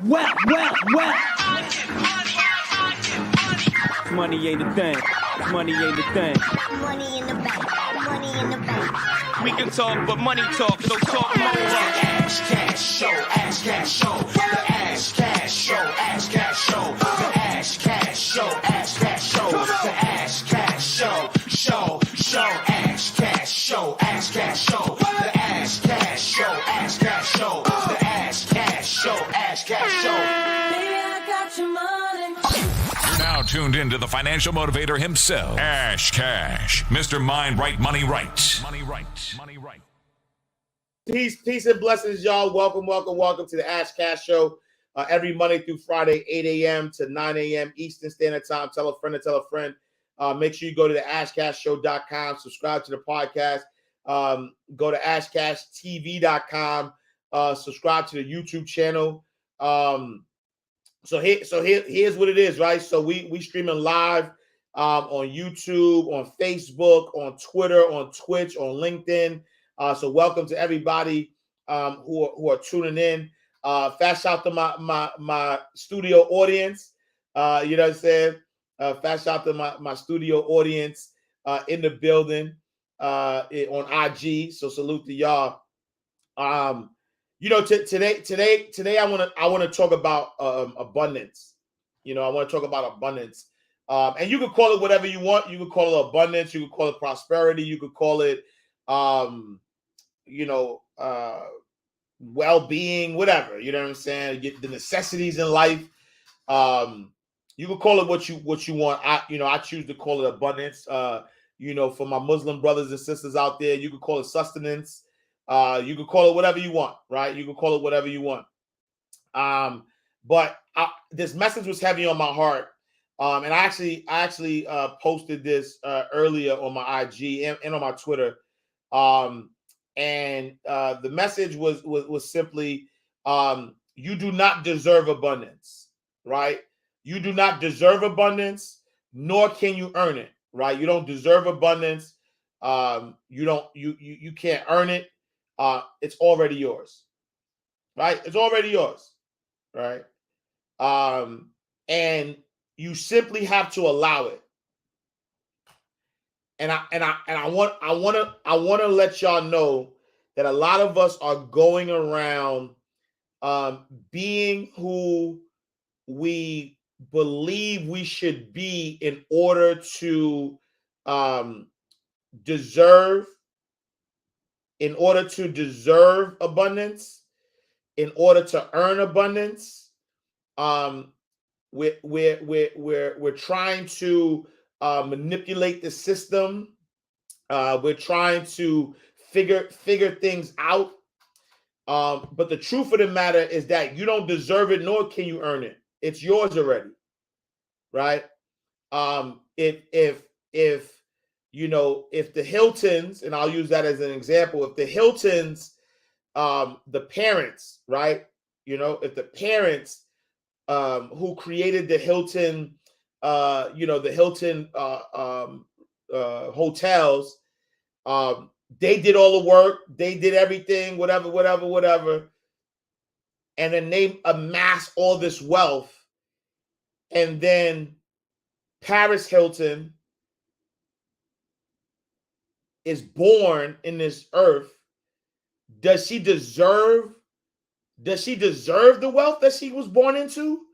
Well. Money ain't a thing. Money ain't a thing. Money in the bank. Money in the bank. We can talk, but money talk, so talk more. Ash Cash Show, Ash Cash Show, the Ash Cash Show, Ash Cash Show, the Ash Cash Show, Ash Cash Show, the Ash Cash Show, Ash Cash Show, Ash Cash Show, the Ash Cash Show, Ash Cash Show, the Ash Cash Show, Ash Cash Show. Baby, I got your money. You're now tuned into the financial motivator himself, Ash Cash, Mr. Mind Right, Money Right. Money Right. Money Right. Peace and blessings, y'all. Welcome to the Ash Cash Show. Every Monday through Friday, 8 a.m. to 9 a.m. Eastern Standard Time. Tell a friend to tell a friend. Make sure you go to the ashcashshow.com. Subscribe to the podcast. Go to ashcashtv.com. Subscribe to the YouTube channel. So here's what it is, right? So we streaming live on YouTube, on Facebook, on Twitter, on Twitch, on LinkedIn. So welcome to everybody who are tuning in. Fast shout to my studio audience. You know what I'm saying? Fast shout to my studio audience in the building on IG. So salute to y'all. You know, today I want to talk about abundance. You know, I want to talk about abundance. And you could call it whatever you want. You could call it abundance. You could call it prosperity. You could call it well-being, whatever. You know what I'm saying? The necessities in life. You could call it what you want. I choose to call it abundance. For my Muslim brothers and sisters out there, you could call it sustenance. You could call it whatever you want, right? You could call it whatever you want. But this message was heavy on my heart. And I actually posted this earlier on my IG and on my Twitter. And the message was simply, you do not deserve abundance, right? You do not deserve abundance, nor can you earn it, right? You don't deserve abundance. You can't earn it. It's already yours, right? It's already yours, right? And you simply have to allow it. And I want to let y'all know that a lot of us are going around being who we believe we should be in order to deserve abundance, in order to earn abundance. We're trying to manipulate the system. We're trying to figure things out. But the truth of the matter is that you don't deserve it, nor can you earn it. It's yours already, right? If the Hiltons, and I'll use that as an example, if the Hiltons, the parents, right? If the parents who created the Hilton, the Hilton hotels, they did all the work, they did everything, whatever. And then they amassed all this wealth. And then Paris Hilton is born in this earth. Does she deserve the wealth that she was born into?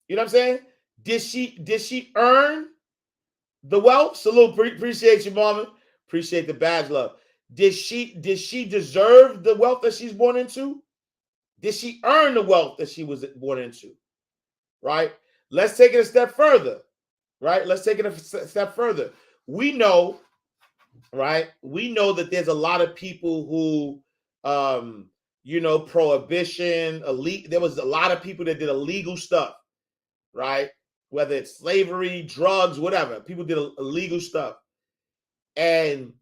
You know what I'm saying? Did she earn the wealth? Salute, appreciate you, mama. Appreciate the badge, love. Did she deserve the wealth that she's born into? Did she earn the wealth that she was born into? Right? Let's take it a step further. Right? Let's take it a step further. We know, right? We know that there's a lot of people who, prohibition, elite. There was a lot of people that did illegal stuff, right? Whether it's slavery, drugs, whatever. People did illegal stuff. And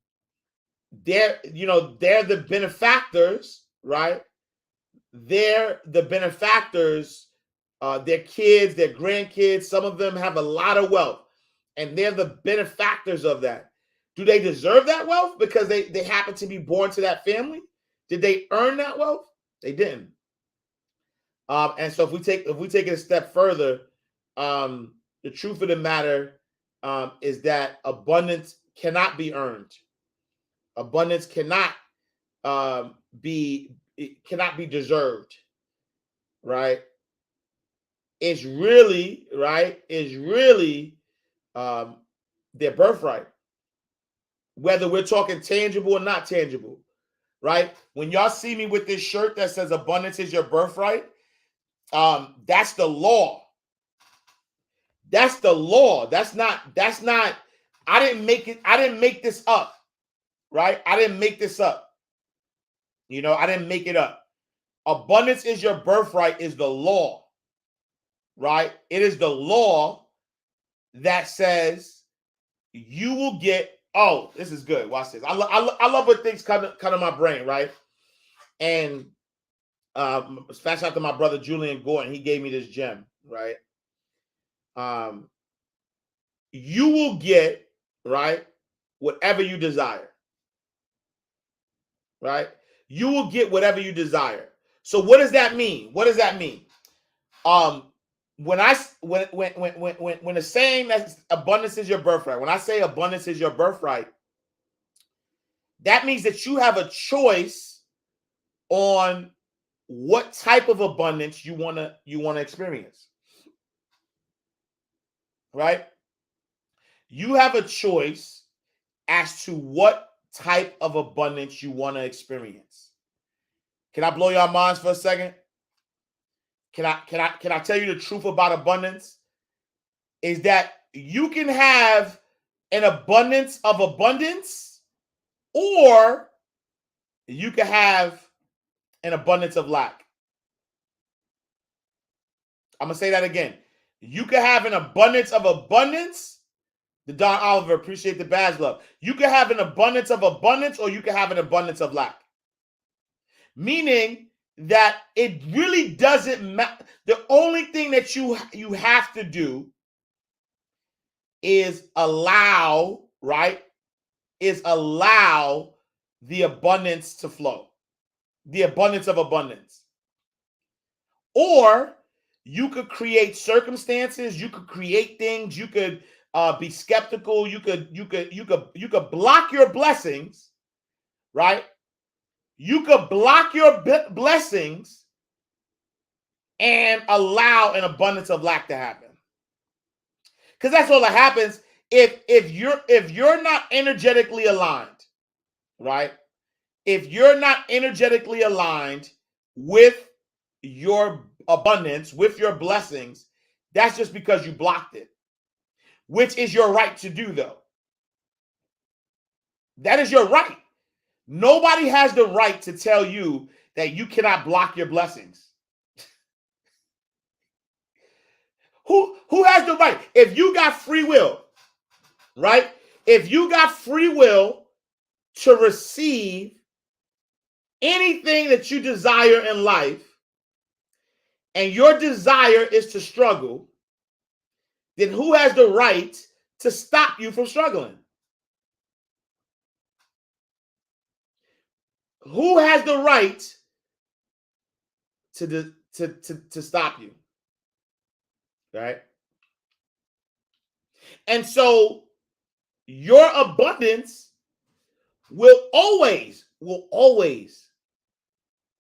they're the benefactors, right? They're the benefactors, their kids, their grandkids, some of them have a lot of wealth, and they're the benefactors of that. Do they deserve that wealth because they happen to be born to that family? Did they earn that wealth? They didn't. And so if we take it a step further, the truth of the matter is that abundance cannot be earned. Abundance cannot be deserved, right? It's really their birthright, whether we're talking tangible or not tangible, right? When y'all see me with this shirt that says abundance is your birthright, that's the law. That's the law. That's not, I didn't make it, I didn't make this up, right? I didn't make this up. You know, I didn't make it up. Abundance is your birthright is the law, right? It is the law that says you will get, oh, this is good. Watch this. I love when things come to my brain, right? And fast out to my brother Julian Gordon, he gave me this gem, right? You will get, right, whatever you desire, right? You will get whatever you desire. So what does that mean? What does that mean? When the saying that abundance is your birthright, when I say abundance is your birthright, that means that you have a choice on what type of abundance you want to experience. Right? You have a choice as to what type of abundance you want to experience. Can I blow your minds for a second? Can I tell you the truth about abundance? Is that you can have an abundance of abundance, or you can have an abundance of lack. I'm gonna say that again. You can have an abundance of abundance. The Don Oliver, appreciate the badge love. You can have an abundance of abundance, or you can have an abundance of lack. Meaning that it really doesn't matter. The only thing that you have to do is allow, right? Is allow the abundance to flow. The abundance of abundance. Or you could create circumstances, you could create things, you could be skeptical, you could block your blessings, right? You could block your blessings and allow an abundance of lack to happen. Because that's all that happens if you're not energetically aligned, right? If you're not energetically aligned with your abundance, with your blessings, that's just because you blocked it, which is your right to do, though. That is your right. Nobody has the right to tell you that you cannot block your blessings. Who has the right? If you got free will, right? If you got free will to receive anything that you desire in life, and your desire is to struggle, then who has the right to stop you from struggling? Who has the right to stop you? Right? And so your abundance will always,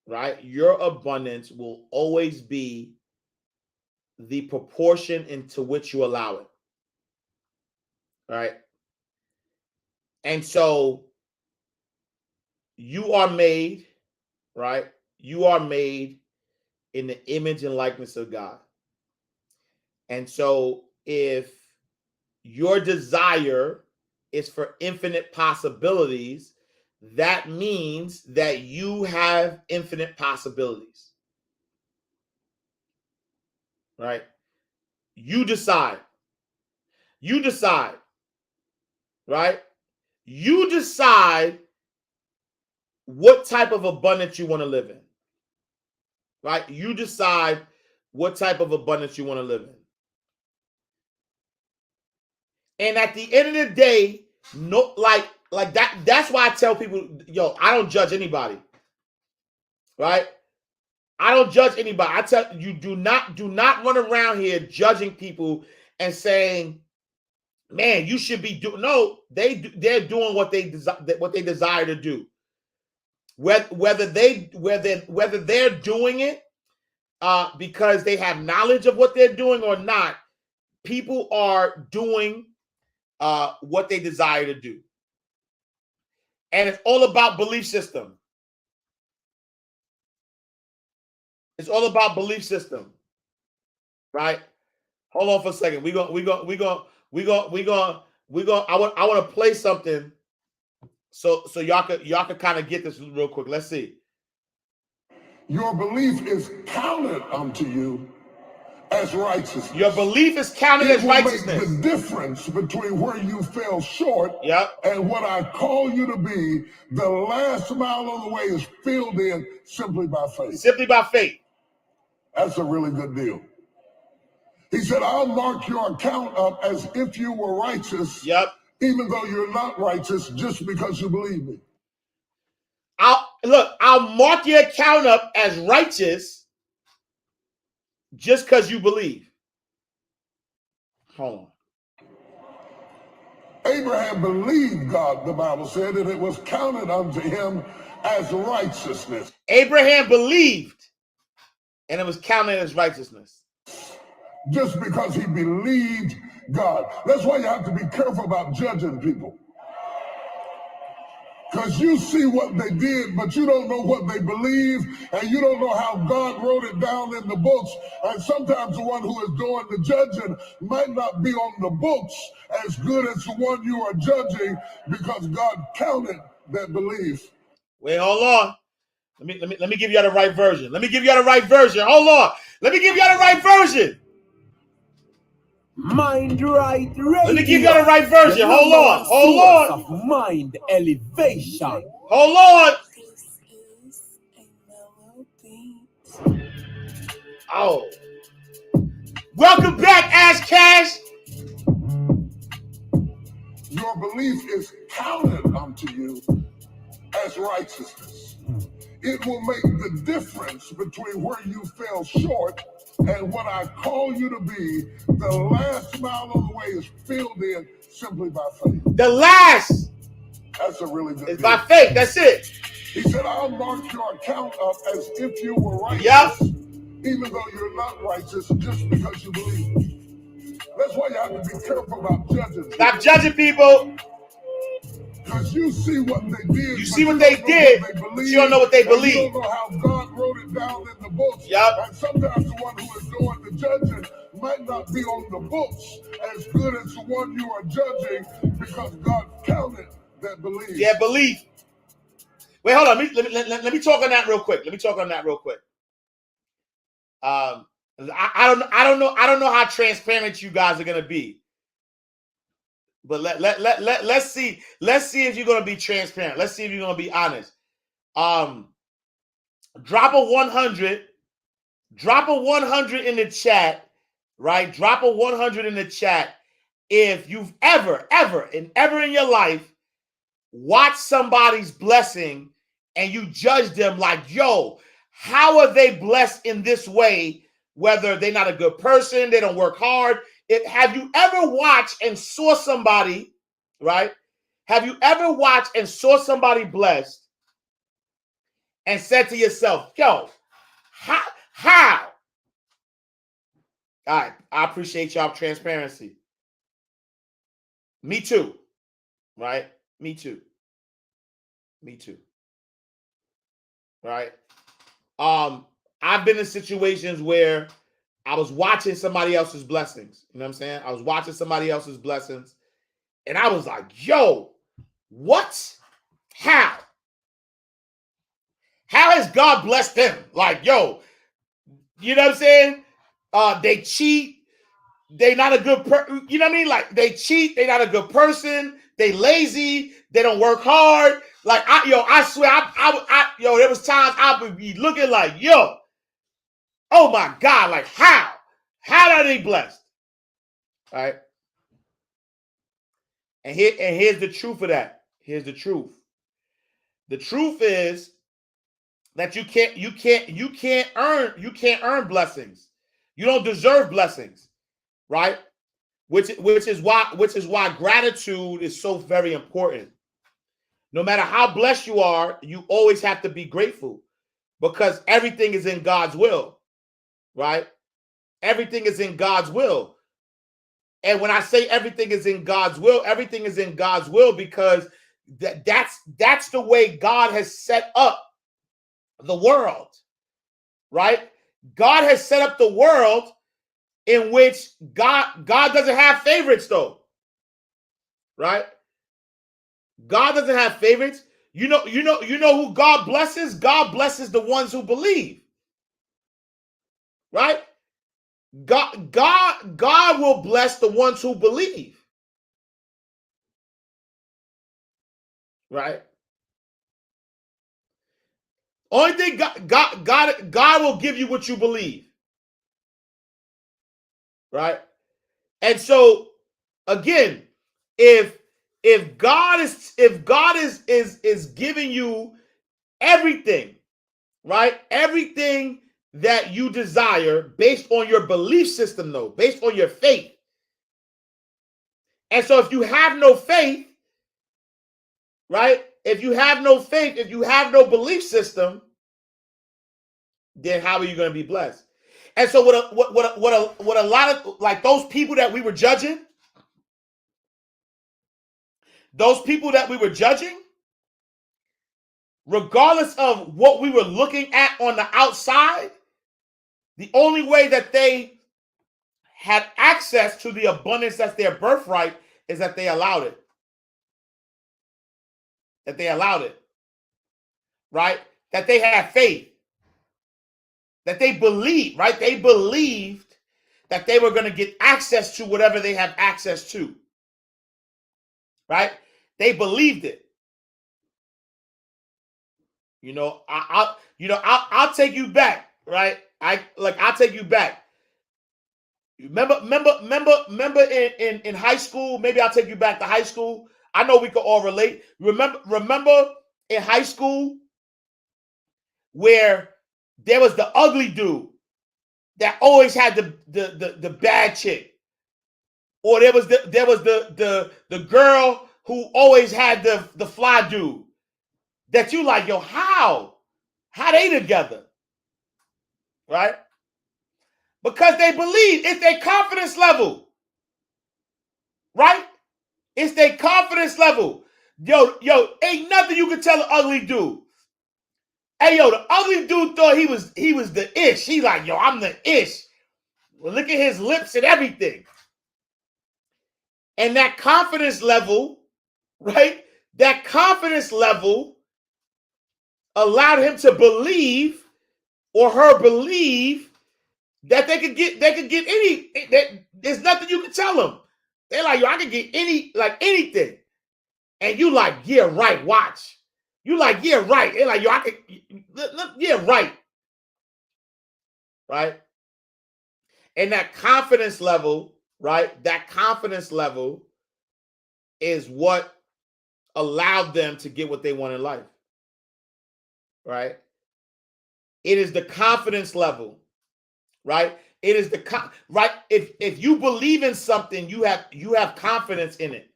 right? Your abundance will always be the proportion into which you allow it. Right? And so you are made, right? You are made in the image and likeness of God. And so if your desire is for infinite possibilities, that means that you have infinite possibilities. Right? You decide. You decide. Right? You decide what type of abundance you want to live in. Right? You decide what type of abundance you want to live in. And at the end of the day, no, like that's why I tell people, yo, I don't judge anybody. Right? I don't judge anybody. I tell you, do not run around here judging people and saying, "Man, you should be doing." No, they're doing what they desire to do. Whether they're doing it because they have knowledge of what they're doing or not, people are doing what they desire to do, and it's all about belief system. It's all about belief system, right? Hold on for a second. I want to play something so y'all could kind of get this real quick. Let's see. Your belief is counted unto you as righteousness. Your belief is counted as righteousness. Make the difference between where you fell short Yep. and what I call you to be. The last mile of the way is filled in simply by faith. Simply by faith. That's a really good deal. He said, I'll mark your account up as if you were righteous, Yep. even though you're not righteous, just because you believe me. I'll mark your account up as righteous just because you believe. Hold on. Abraham believed God, the Bible said, and it was counted unto him as righteousness. Abraham believed, and it was counted as righteousness. Just because he believed God. That's why you have to be careful about judging people. Because you see what they did, but you don't know what they believe, and you don't know how God wrote it down in the books. And sometimes the one who is doing the judging might not be on the books as good as the one you are judging, because God counted that belief. Wait, hold on. Let me give you the right version. Hold on. Let me give you the right version. Mind Right Radio. Let me give you the right version. Hold on. Source of mind elevation. Hold on. Oh. Welcome back, Ash Cash. Your belief is counted unto you as righteousness. It will make the difference between where you fell short and what I call you to be. The last mile of the way is filled in simply by faith. The last. That's a really good It's deal. by faith. That's it. He said, I'll mark your account up as if you were righteous, Yep. even though you're not righteous, just because you believe me. That's why you have to be careful about judging. Stop judging people. Because you see what they did. You see what they did, but you don't know what they believe. You don't know how God wrote it down in the books. Yep. And sometimes the one who is doing the judging might not be on the books as good as the one you are judging, because God counted that belief. Yeah, belief. Wait, hold on. Let me talk on that real quick. I don't know how transparent you guys are gonna be. But let's see if you're gonna be transparent. Let's see if you're gonna be honest. Drop a 100. Drop a 100 in the chat, right? Drop a 100 in the chat if you've ever in your life watched somebody's blessing and you judge them like, yo, how are they blessed in this way? Whether they're not a good person, they don't work hard. Have you ever watched and saw somebody, right? Have you ever watched and saw somebody blessed and said to yourself, yo, how? All right, I appreciate y'all transparency. Me too, right? Me too. Right? I've been in situations where I was watching somebody else's blessings. You know what I'm saying? I was watching somebody else's blessings, and I was like, yo, what? How? How has God blessed them? Like, yo, you know what I'm saying? They cheat. They not a good person. You know what I mean? Like, they cheat. They not a good person. They lazy. They don't work hard. Like, I swear, there was times I would be looking like, yo, oh my God, like, how? How are they blessed? All right. And here's the truth of that. Here's the truth. The truth is that you can't earn blessings. You don't deserve blessings, right? Which is why gratitude is so very important. No matter how blessed you are, you always have to be grateful because everything is in God's will, right? Everything is in God's will. And when I say everything is in God's will, everything is in God's will because that's the way God has set up the world, right? God has set up the world in which God doesn't have favorites though, right? God doesn't have favorites. You know who God blesses? God blesses the ones who believe, right? God will bless the ones who believe, right? Only thing God will give you what you believe, right? And so again, if God is giving you everything, right? Everything that you desire based on your belief system, though, based on your faith. And so if you have no faith, right? If you have no faith, if you have no belief system, then how are you going to be blessed? And so what a lot of like those people that we were judging, regardless of what we were looking at on the outside, the only way that they had access to the abundance that's their birthright is that they allowed it. That they allowed it. Right? That they had faith. That they believed, right? They believed that they were going to get access to whatever they have access to. Right? They believed it. I'll take you back, right? I'll take you back. Remember in high school, maybe I'll take you back to high school. I know we could all relate. Remember in high school where there was the ugly dude that always had the bad chick. Or there was the girl who always had the fly dude. That you like, yo, how they together? Right? Because they believe. It's their confidence level. Right? It's their confidence level. Yo, ain't nothing you can tell an ugly dude. Hey, yo, the ugly dude thought he was the ish. He like, yo, I'm the ish. Well, look at his lips and everything. And that confidence level, right? That confidence level allowed him to believe or her believe that they could get any, that there's nothing you can tell them. They're like, yo, I can get anything. And you like, yeah, right, watch. You like, yeah, right. They're like, yo, I can, yeah, right. Right? And that confidence level, right? That confidence level is what allowed them to get what they want in life. Right? It is the confidence level, right? It is right. If you believe in something, you have confidence in it,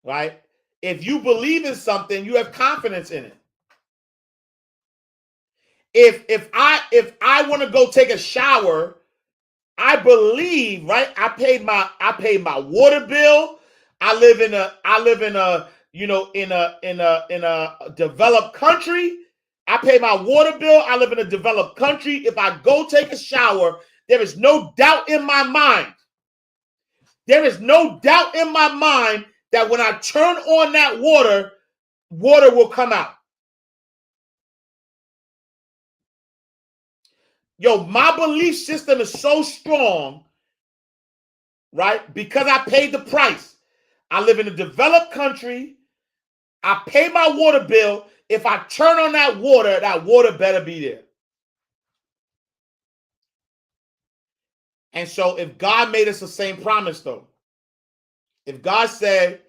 right? If you believe in something, you have confidence in it. If I want to go take a shower, I believe, right? I paid my water bill. I live in a developed country. I pay my water bill. I live in a developed country. If I go take a shower, there is no doubt in my mind. There is no doubt in my mind that when I turn on that water will come out. Yo, my belief system is so strong, right? Because I paid the price. I live in a developed country. I pay my water bill. If I turn on that water better be there. And so if God made us the same promise, though, if God said,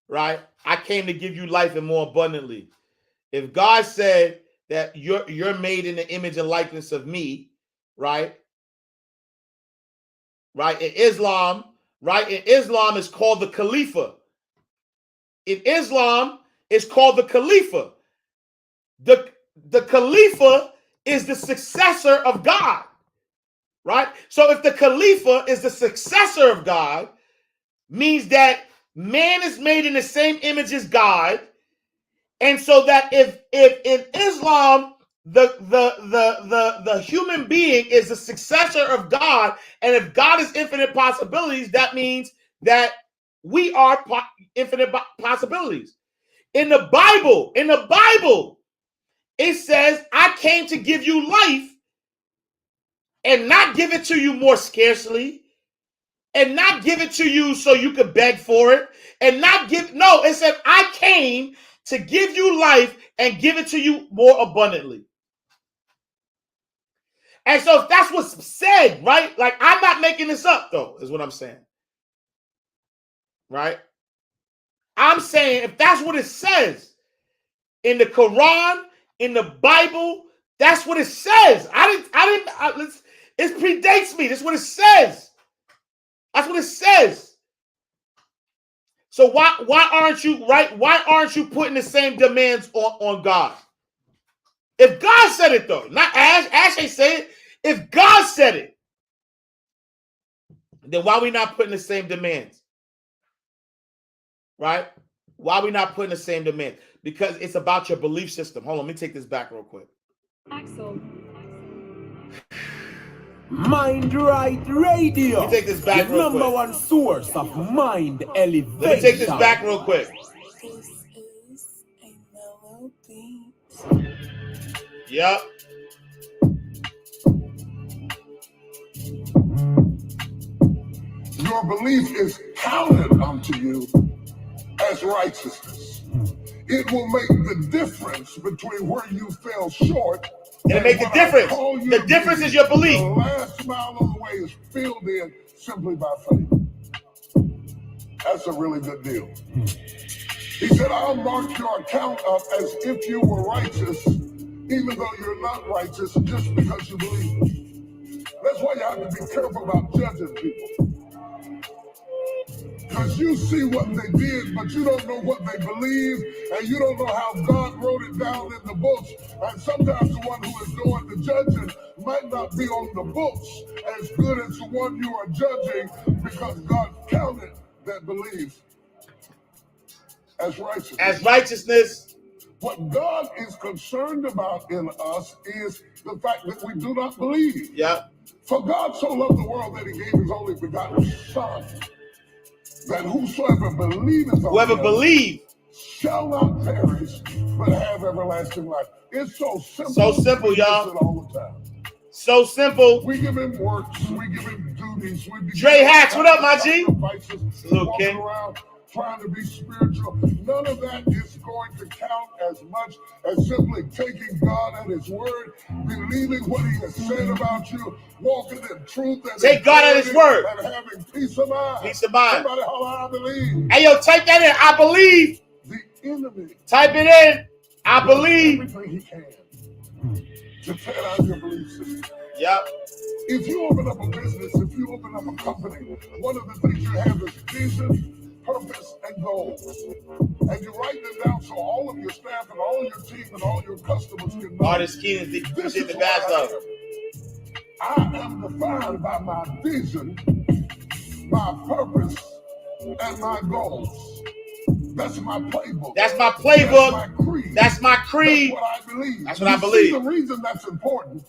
right, I came to give you life and more abundantly. If God said that you're made in the image and likeness of me, right? Right? In Islam, right? In Islam, it's called the Khalifa. In Islam, it's called the Khalifa. The Khalifa is the successor of God, right? So if the Khalifa is the successor of God, means that man is made in the same image as God, and so that if in Islam the human being is the successor of God, and if God is infinite possibilities, that means that we are infinite possibilities. In the Bible, it says, I came to give you life and not give it to you more scarcely, and not give it to you so you could beg for it, and not give, no, it said, I came to give you life and give it to you more abundantly. And so if that's what's said, right? Like, I'm not making this up, though, is what I'm saying. Right? I'm saying if that's what it says in the Quran, in the Bible, that's what it says. It predates me. That's what it says. That's what it says. So why aren't you right? Why aren't you putting the same demands on God? If God said it, though, not Ash ain't say it. If God said it, then why are we not putting the same demands? Right? Why are we not putting the same demands? Because it's about your belief system. Hold on, let me take this back real quick. Axel. Mind Right Radio. Let me take this back the real number quick. one source of mind elevation. Let me take this back real quick. This is a mellow beat. Yep. Your belief is counted unto you as righteousness. It will make the difference between where you fell short. It'll make the difference. The difference is your belief. The last mile of the way is filled in simply by faith. That's a really good deal. He said, I'll mark your account up as if you were righteous, even though you're not righteous, just because you believe. That's why you have to be careful about judging people. Because you see what they did, but you don't know what they believe, and you don't know how God wrote it down in the books. And sometimes the one who is doing the judging might not be on the books as good as the one you are judging, because God counted that belief as righteousness. As righteousness. What God is concerned about in us is the fact that we do not believe. Yep. For God so loved the world that he gave his only begotten Son, that whosoever believeth on Whoever him believe shall not perish, but have everlasting life. It's so simple. So simple, We use y'all. it all the time. So simple. We give him works, we give him duties. We Dre Hacks, what up, my G? sacrifices, Salute, walking King. around trying to be spiritual. None of that is going to count as much as simply taking God at his word, believing what he has said about you, walking in truth and Take God at his word. and having peace of mind. Peace of mind. Somebody holler, I believe. Hey, yo, type that in. I believe. The enemy Type it in. I believe. everything he can to tear down your belief system. Yep. If you open up a business, if you open up a company, one of the things you have is vision, purpose, and goals. And you write them down so all of your staff and all your team and all your customers can know. Artist Keenan, This did is the what bad stuff. I am defined by my vision, my purpose, and my goals. That's my playbook. That's my playbook. That's my creed. That's my creed. That's what I believe. That's what I You see, believe. the reason that's important,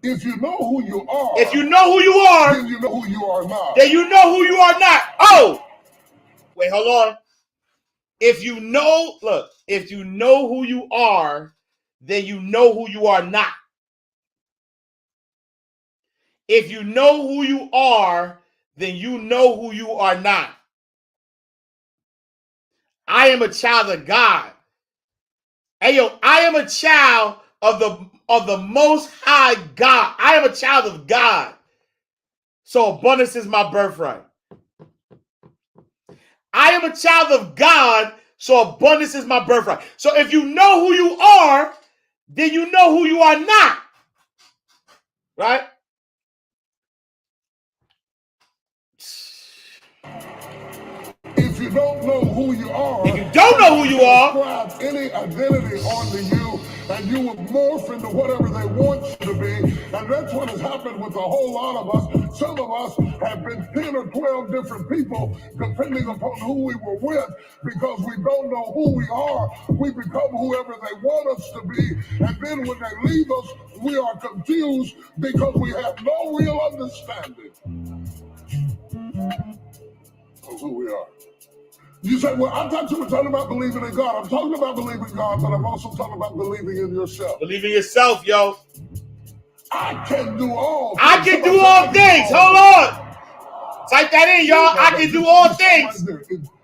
if you know who you are, If you know who you are, then you know who you are not. then you know who you are not. Oh, wait, hold on. If you know, look, if you know who you are, then you know who you are not. If you know who you are, then you know who you are not. I am a child of God. Hey, yo, I am a child of the Most High God. I am a child of God. So abundance is my birthright. I am a child of God, so abundance is my birthright. So if you know who you are, then you know who you are not. Right? If you don't know who you are, If you don't know who you are, ascribe any identity onto you, and you will morph into whatever they want you to be. And that's what has happened with a whole lot of us. Some of us have been 10 or 12 different people, depending upon who we were with, because we don't know who we are. We become whoever they want us to be. And then when they leave us, we are confused because we have no real understanding of who we are. You say, well, I thought you were talking about believing in God. I'm talking about believing in God, but I'm also talking about believing in yourself. believe in yourself, yo. I can do all things. I can do all things. Hold on. Type that in, y'all. I can do all things.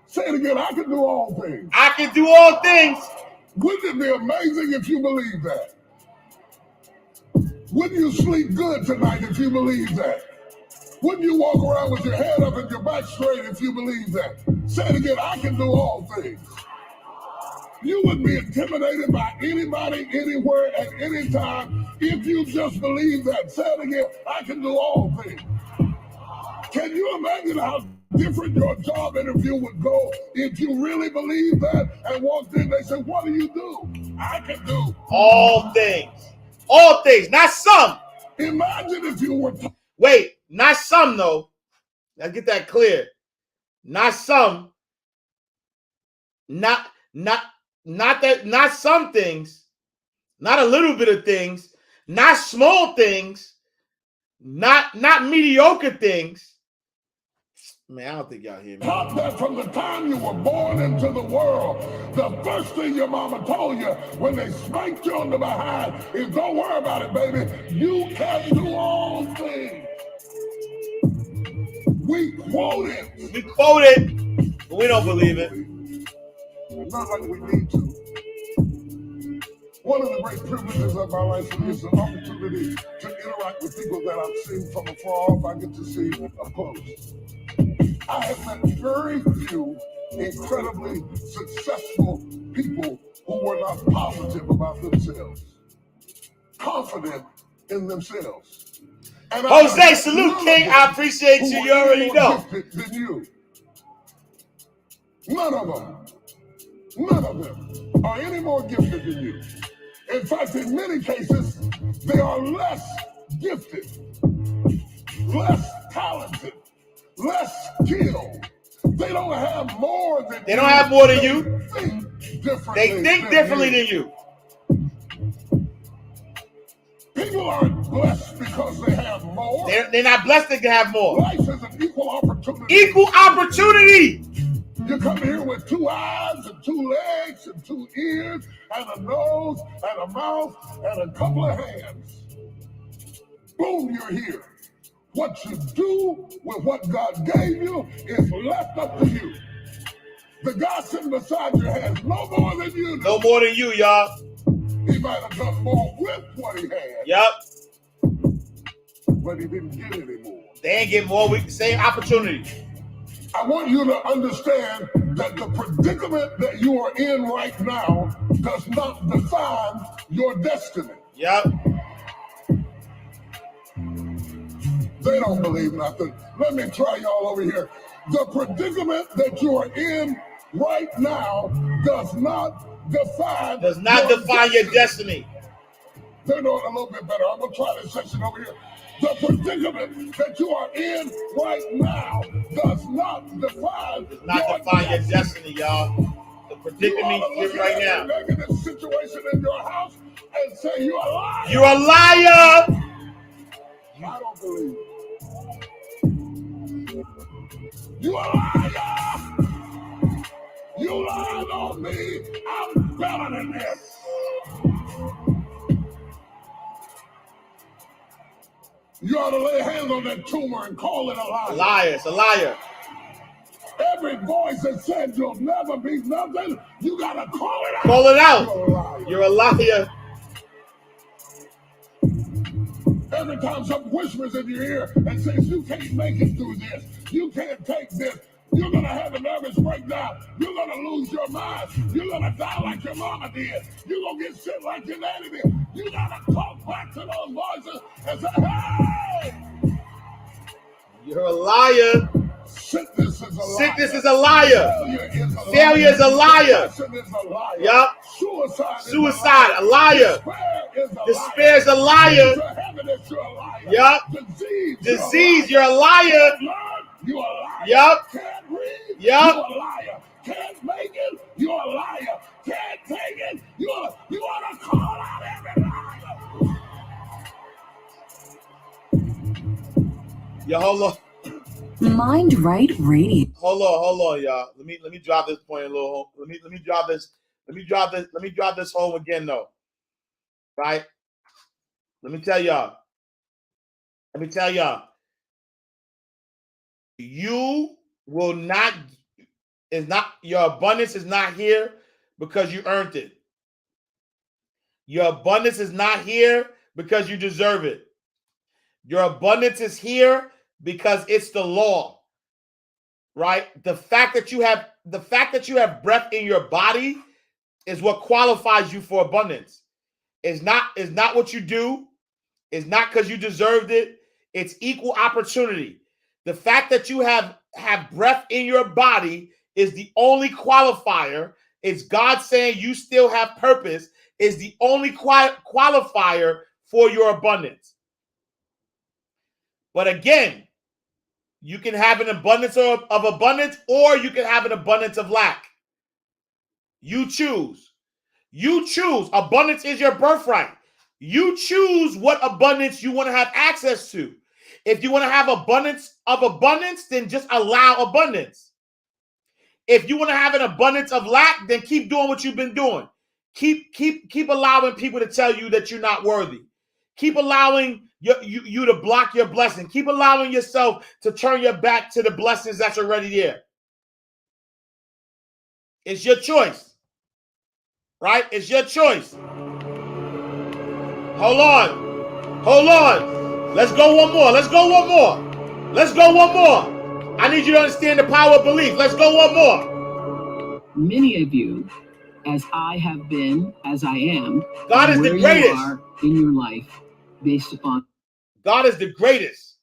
Say it again. I can do all things. I can do all things. Wouldn't it be amazing if you believe that? Wouldn't you sleep good tonight if you believe that? Wouldn't you walk around with your head up and your back straight if you believe that? Say it again, I can do all things. You wouldn't be intimidated by anybody, anywhere, at any time if you just believe that. Say it again, I can do all things. Can you imagine how different your job interview would go if you really believed that and walked in, they said, what do you do? I can do all things. All things, not some. Imagine if you were... Wait, not some, though. Let's get that clear. Not some. Not some things. Not a little bit of things. Not small things. Not mediocre things. Man, I don't think y'all hear me. Taught that from the time you were born into the world. The first thing your mama told you when they spanked you on the behind is don't worry about it, baby. You can do all things. We quote it. We quote it, but we don't believe it. Not like we need to. One of the great privileges of my life is the opportunity to interact with people that I've seen from afar off. I get to see up close. I have met very few incredibly successful people who were not positive about themselves, confident in themselves. And Jose, salute, King. I appreciate you. You already know. Than you. None of them are any more gifted than you. In fact, in many cases, they are less gifted, less talented, less skilled. They don't have more than They don't have more than you. They think differently than you. People aren't blessed because they have more. They're not blessed to have more. Life is an equal opportunity. Equal opportunity. You come here with 2 eyes and 2 legs and 2 ears and a nose and a mouth and a couple of hands. Boom, you're here. What you do with what God gave you is left up to you. The guy sitting beside you has no more than you do. No more than you, y'all. He might have done more with what he had. Yup. But he didn't get any more. They ain't getting more with the same opportunity. I want you to understand that the predicament that you are in right now does not define your destiny. Yup. They don't believe nothing. Let me try y'all over here. The predicament that you are in right now does not define your destiny. They're doing a little bit better. I'm going to try this section over here. The predicament that you are in right now does not define your destiny, y'all. The predicament you're in right now. Negative situation in your house and say you're a liar. You're a liar. I don't believe it. You're a liar. You lied on me. I'm better than this. You ought to lay hands on that tumor and call it a liar. A liar. It's a liar. Every voice that said you'll never be nothing, you got to call it out. Call it out. You're a liar. Every time something whispers in your ear and says you can't make it through this, you can't take this, You're going to have a nervous breakdown. You're going to lose your mind. You're going to die like your mama did. You're going to get sick like your daddy did. You got to talk back to those voices and say, hey! You're a liar. Sickness is a liar. Sickness is a liar. Failure is a liar. Failure is a liar. Depression is a liar. Yup. Suicide A liar. Despair is a liar. Yup. Disease, you're a liar. You're a liar. Yup. Can't read. Yup. You're a liar. Can't make it. You're a liar. Can't take it. You ought to call out every liar. Yo, hold on. Mind Right Radio. Hold on, y'all. Let me drop this point a little home. Let me drop this home again though. Right? Let me tell y'all. You will not, your abundance is not here because you earned it. Your abundance is not here because you deserve it. Your abundance is here because it's the law, right? The fact that you have breath in your body is what qualifies you for abundance. It's not what you do. It's not because you deserved it. It's equal opportunity. The fact that you have breath in your body is the only qualifier. It's God saying you still have purpose is the only qualifier for your abundance. But again, you can have an abundance of abundance, or you can have an abundance of lack. You choose. You choose. Abundance is your birthright. You choose what abundance you want to have access to. If you want to have abundance of abundance, then just allow abundance. If you want to have an abundance of lack, then keep doing what you've been doing. Keep allowing people to tell you that you're not worthy. Keep allowing you to block your blessing. Keep allowing yourself to turn your back to the blessings that's already there. It's your choice, right? It's your choice. Hold on. Let's go one more. I need you to understand the power of belief. Let's go one more. Many of you, as I have been, as I am, God is the greatest. You are in your life based upon God is the greatest.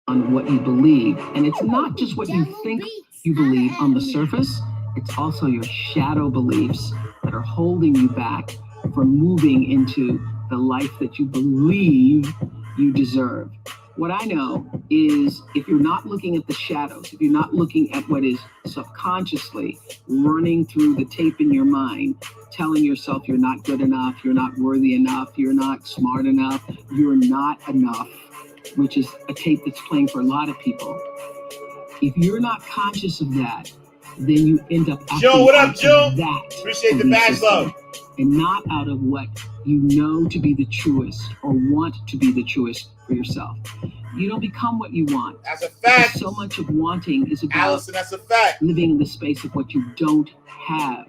On what you believe. And it's not just what you think you believe on the surface, it's also your shadow beliefs that are holding you back from moving into the life that you believe you deserve. What I know is if you're not looking at the shadows, if you're not looking at what is subconsciously running through the tape in your mind, telling yourself you're not good enough, you're not worthy enough, you're not smart enough, you're not enough, which is a tape that's playing for a lot of people. If you're not conscious of that, then you end up acting Joe, what up, Joe? That appreciate the badge love. And not out of what you know to be the truest or want to be the truest for yourself. You don't become what you want. That's a fact. Because so much of wanting is about Allison, that's a fact. living in the space of what you don't have.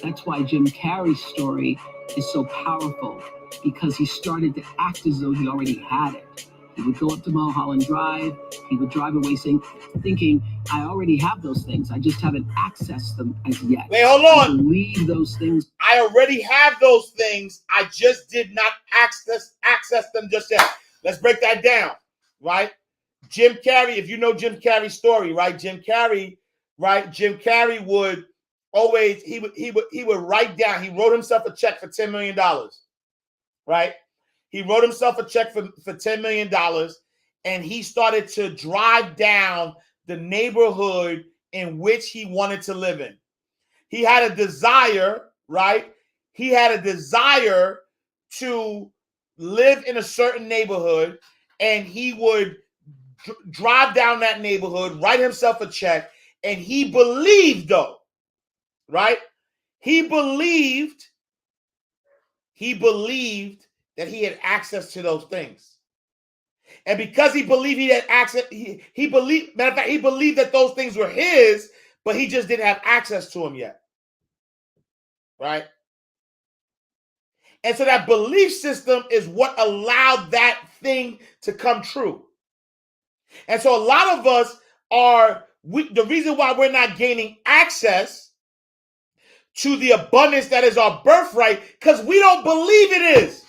That's why Jim Carrey's story is so powerful, because he started to act as though he already had it. He would go up to Mulholland Drive. He would drive away thinking, I already have those things. I just haven't accessed them as yet. Wait, hold on. I believe those things. I already have those things. I just did not access them just yet. Let's break that down, right? Jim Carrey, if you know Jim Carrey's story, right? Jim Carrey would always, he would write down, he wrote himself a check for $10 million, right? He wrote himself a check for $10 million, and he started to drive down the neighborhood in which he wanted to live in. He had a desire, right? He had a desire to live in a certain neighborhood, and he would drive down that neighborhood, write himself a check, and he believed, though, right? He believed that he had access to those things. And because he believed he had access, he believed, matter of fact, he believed that those things were his, but he just didn't have access to them yet. Right? And so that belief system is what allowed that thing to come true. And so a lot of us are the reason why we're not gaining access to the abundance that is our birthright, because we don't believe it is.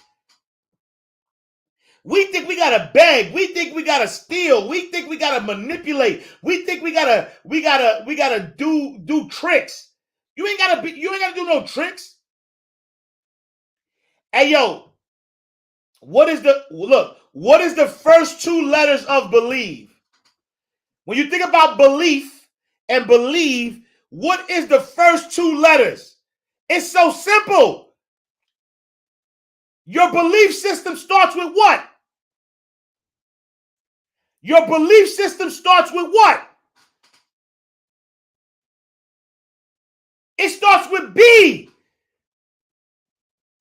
We think we gotta beg. We think we gotta steal. We think we gotta manipulate. We think we gotta do tricks. You ain't gotta do no tricks. Hey yo, what is the first two letters of believe? When you think about belief and believe, what is the first two letters? It's so simple. Your belief system starts with what? Your belief system starts with what? It starts with B.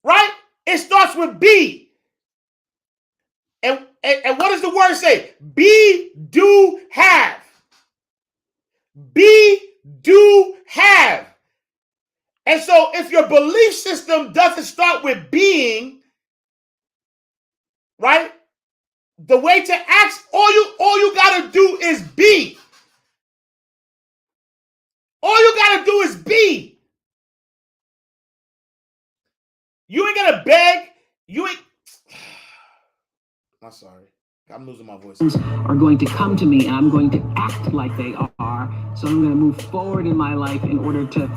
Right? It starts with B. And what does the word say? Be, do, have. Be, do, have. And so if your belief system doesn't start with being, right? The way to ask, all you gotta do is be. All you gotta do is be. You ain't gonna beg. You ain't. I'm sorry. I'm losing my voice. Are going to come to me and I'm going to act like they are. So I'm going to move forward in my life in order to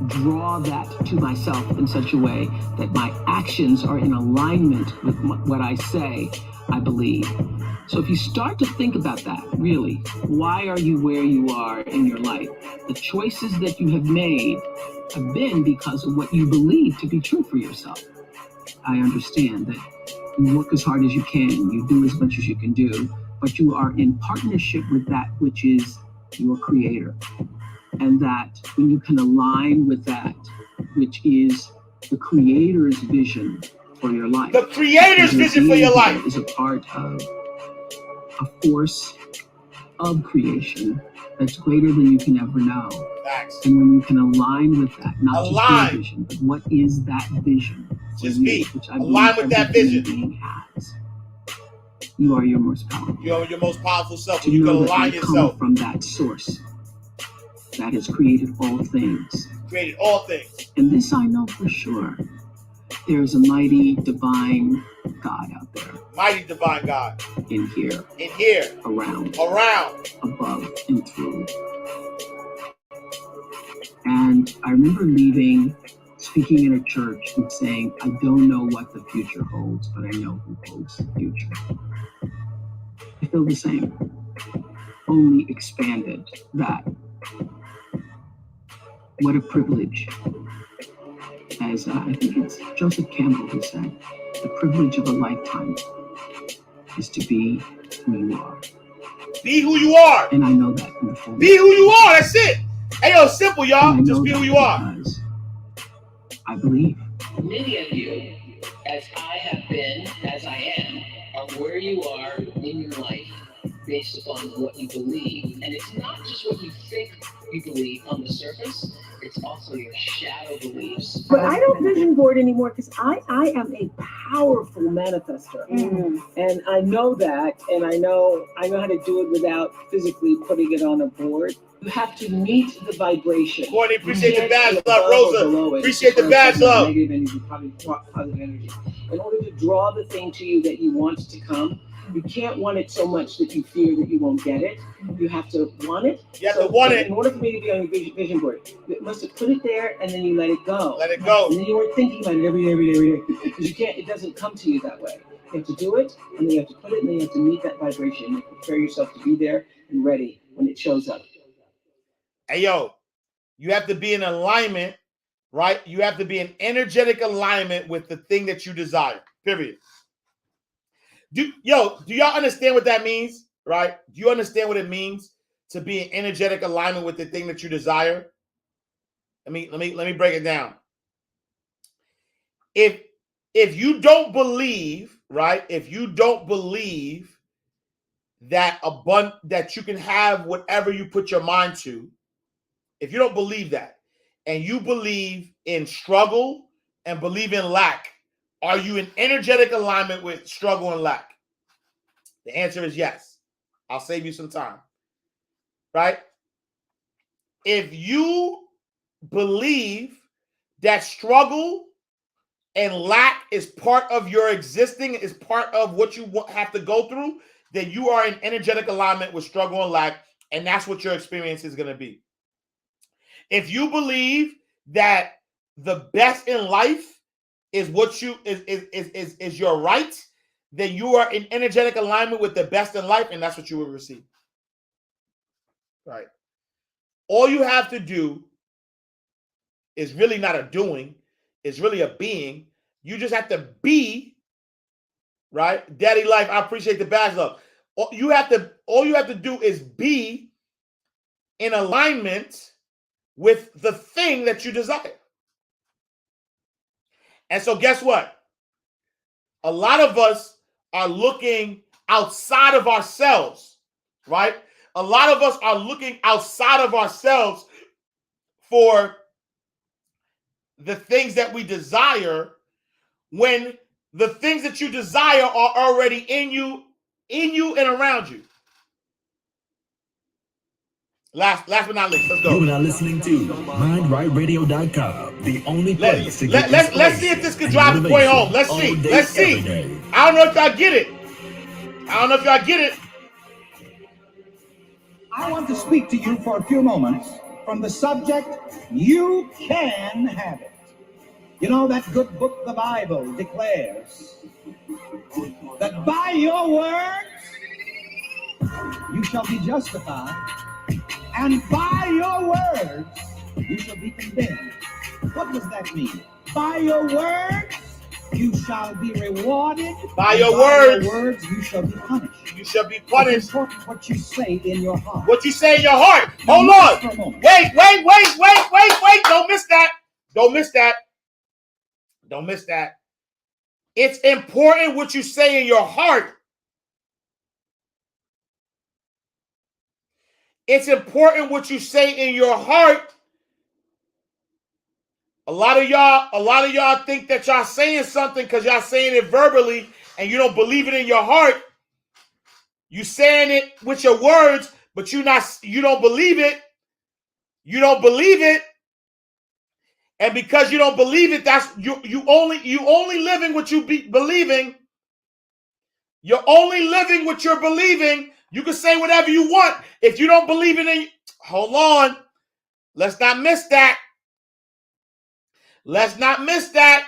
draw that to myself in such a way that my actions are in alignment with what I say I believe. So if you start to think about that, really, why are you where you are in your life? The choices that you have made have been because of what you believe to be true for yourself. I understand that you work as hard as you can, you do as much as you can do, but you are in partnership with that which is your creator. And that when you can align with that, which is the creator's vision for your life. The creator's vision for your life is a part of a force of creation that's greater than you can ever know. Facts. And when you can align with that, not just your vision, but what is that vision? Just be. Align with that vision. Being has. You are your most powerful. You are your most powerful self. To You can know that align you yourself. come from that source that has created all things. Created all things. And this I know for sure. There's a mighty divine God out there. Mighty divine God. In here. In here. Around. Around. Above and through. And I remember leaving, speaking in a church and saying, I don't know what the future holds, but I know who holds the future. I feel the same, only expanded that. What a privilege. As I think it's Joseph Campbell who said, the privilege of a lifetime is to be who you are. Be who you are. And I know that in the full. Be who you are. That's it. Hey, yo, simple, y'all. Just be who you are. I believe. Many of you, as I have been, as I am, are where you are in your life based upon what you believe. And it's not just what you think you believe on the surface, it's also your shadow beliefs. But I don't vision board anymore because I am a powerful manifester. And I know that, and I know how to do it without physically putting it on a board. You have to meet the vibration. Courtney, appreciate the badge love. Rosa, appreciate the badge love. Negative energy, probably positive energy. In order to draw the thing to you that you want to come, you can't want it so much that you fear that you won't get it. You have to want it. You have to want it. In order for me to be on your vision board, you must have put it there and then you let it go. Let it go. And then you weren't thinking about it every day. Because you can't, it doesn't come to you that way. You have to do it, and then you have to put it, and then you have to meet that vibration. You prepare yourself to be there and ready when it shows up. Hey, yo, you have to be in alignment, right? You have to be in energetic alignment with the thing that you desire, period. Do y'all understand what that means, right? Do you understand what it means to be in energetic alignment with the thing that you desire? Let me break it down. If you don't believe, right? If you don't believe that that you can have whatever you put your mind to, if you don't believe that, and you believe in struggle and believe in lack, are you in energetic alignment with struggle and lack? The answer is yes. I'll save you some time. Right? If you believe that struggle and lack is part of your existing, is part of what you have to go through, then you are in energetic alignment with struggle and lack, and that's what your experience is going to be. If you believe that the best in life is what you is your right, then you are in energetic alignment with the best in life, and that's what you will receive. Right. All you have to do is really not a doing, it's really a being. You just have to be, right? Daddy life, I appreciate the badge love. All you have to do is be in alignment with the thing that you desire. And so guess what? A lot of us are looking outside of ourselves, right? A lot of us are looking outside of ourselves for the things that we desire, when the things that you desire are already in you and around you. Last but not least, let's go. You are now listening to MindRightRadio.com, the only place to get let's see if this can drive the point home. Let's see. Let's see. I don't know if y'all get it. I want to speak to you for a few moments from the subject, you can have it. You know, that good book, the Bible, declares that by your words you shall be justified, and by your words you shall be condemned. What does that mean? By your words you shall be rewarded. By your words you shall be punished. You shall be punished. It's important what you say in your heart. What you say in your heart. Hold on. Wait. Don't miss that. Don't miss that. It's important what you say in your heart. It's important what you say in your heart. A lot of y'all think that y'all saying something because y'all saying it verbally and you don't believe it in your heart. You saying it with your words, but you don't believe it. You don't believe it. And because you don't believe it, that's you only living what you believing. You're only living what you're believing. You can say whatever you want. If you don't believe it, hold on. Let's not miss that. Let's not miss that.